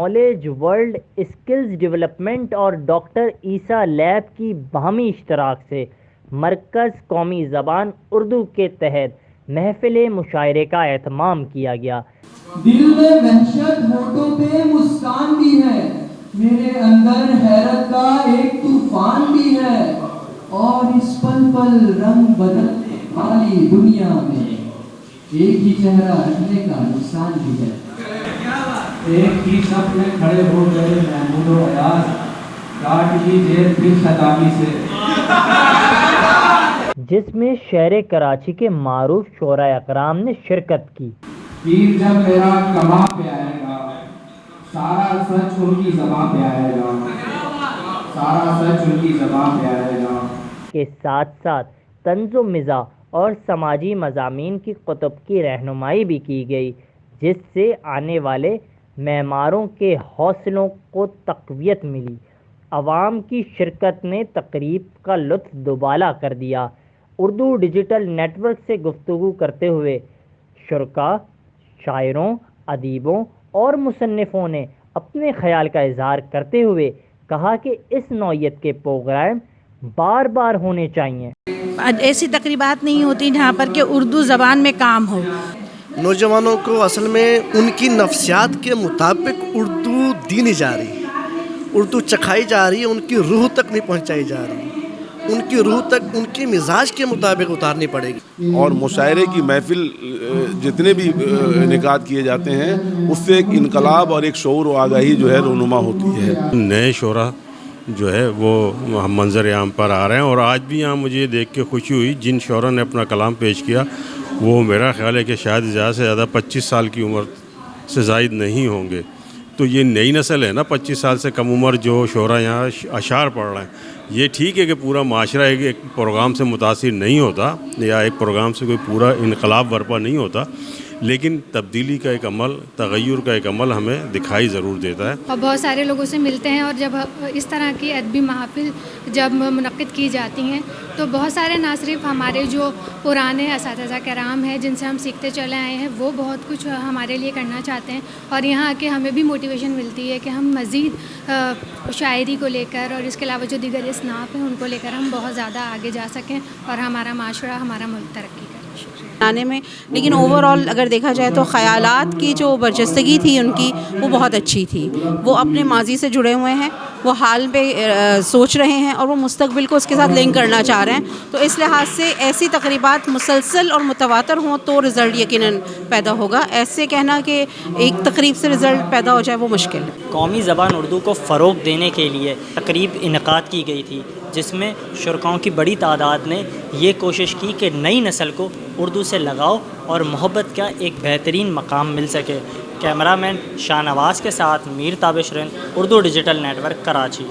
Knowledge world skills development اور doctor عیسیٰ lab کی باہمی اشتراک سے مرکز قومی زبان اردو کے تحت محفل مشاعرے کا اہتمام کیا گیا۔ دل میں وحشت، ہونٹوں پہ مسکان بھی ہے، میرے اندر حیرت کا ایک طوفان بھی ہے، اور اس پل پل رنگ بدلنے والی دنیا میں ایک ہی چہرہ رکھنے کا نقصان بھی ہے۔ ایک ہی صف میں کھڑے ہو گئے محمود و ایاز، کاٹ لیجیے پھر خطابی سے، جس میں شہر کراچی کے معروف شعراء اکرام نے شرکت کی۔ پیر جب میرا کماں پہ آئے گا، سارا سچ ان کی زباں پہ آئے گا، سارا سچ ان کی زباں پہ آئے گا۔ کے ساتھ ساتھ طنز و مزاح اور سماجی مضامین کی کتب کی رہنمائی بھی کی گئی، جس سے آنے والے معماروں کے حوصلوں کو تقویت ملی۔ عوام کی شرکت نے تقریب کا لطف دوبالا کر دیا۔ اردو ڈیجیٹل نیٹ ورک سے گفتگو کرتے ہوئے شرکاء، شاعروں، ادیبوں اور مصنفوں نے اپنے خیال کا اظہار کرتے ہوئے کہا کہ اس نوعیت کے پروگرام بار بار ہونے چاہیے۔ ایسی تقریبات نہیں ہوتی جہاں پر کہ اردو زبان میں کام ہو۔ نوجوانوں کو اصل میں ان کی نفسیات کے مطابق اردو دی نہیں جا رہی، اردو چکھائی جا رہی ہے، ان کی روح تک نہیں پہنچائی جا رہی، ان کی روح تک ان کے مزاج کے مطابق اتارنی پڑے گی۔ اور مشاعرے کی محفل جتنے بھی انعقاد کیے جاتے ہیں اس سے ایک انقلاب اور ایک شعور و آگاہی جو ہے رونما ہوتی ہے۔ نئے شعراء جو ہے وہ منظر عام پر آ رہے ہیں، اور آج بھی یہاں مجھے دیکھ کے خوشی ہوئی جن شعراء نے اپنا کلام پیش کیا وہ میرا خیال ہے کہ شاید زیادہ سے زیادہ 25 سال کی عمر سے زائد نہیں ہوں گے۔ تو یہ نئی نسل ہے نا، 25 سال سے کم عمر جو شعراء یہاں اشعار پڑھ رہے ہیں۔ یہ ٹھیک ہے کہ پورا معاشرہ ایک پروگرام سے متاثر نہیں ہوتا یا ایک پروگرام سے کوئی پورا انقلاب برپا نہیں ہوتا، لیکن تبدیلی کا ایک عمل، تغیر کا ایک عمل ہمیں دکھائی ضرور دیتا ہے۔ اور بہت سارے لوگوں سے ملتے ہیں، اور جب اس طرح کی ادبی محافل جب منعقد کی جاتی ہیں تو بہت سارے نہ صرف ہمارے جو پرانے اساتذہ کرام ہیں جن سے ہم سیکھتے چلے آئے ہیں وہ بہت کچھ ہمارے لیے کرنا چاہتے ہیں، اور یہاں آ کے ہمیں بھی موٹیویشن ملتی ہے کہ ہم مزید شاعری کو لے کر اور اس کے علاوہ جو دیگر اصناف ہیں ان کو لے کر ہم بہت زیادہ آگے جا سکیں اور ہمارا معاشرہ، ہمارا ملک ترقی کرے۔ آنے میں لیکن اوور آل اگر دیکھا جائے تو خیالات کی جو برجستگی تھی ان کی وہ بہت اچھی تھی۔ وہ اپنے ماضی سے جڑے ہوئے ہیں، وہ حال پہ سوچ رہے ہیں اور وہ مستقبل کو اس کے ساتھ لنک کرنا چاہ رہے ہیں۔ تو اس لحاظ سے ایسی تقریبات مسلسل اور متواتر ہوں تو رزلٹ یقیناً پیدا ہوگا۔ ایسے کہنا کہ ایک تقریب سے رزلٹ پیدا ہو جائے وہ مشکل ہے۔ قومی زبان اردو کو فروغ دینے کے لیے تقریب انعقاد کی گئی تھی، جس میں شرکاؤں کی بڑی تعداد نے یہ کوشش کی کہ نئی نسل کو اردو سے لگاؤ اور محبت کا ایک بہترین مقام مل سکے۔ کیمرہ مین شاہ نواز کے ساتھ میر تابش رین، Urdu digital network, Karachi.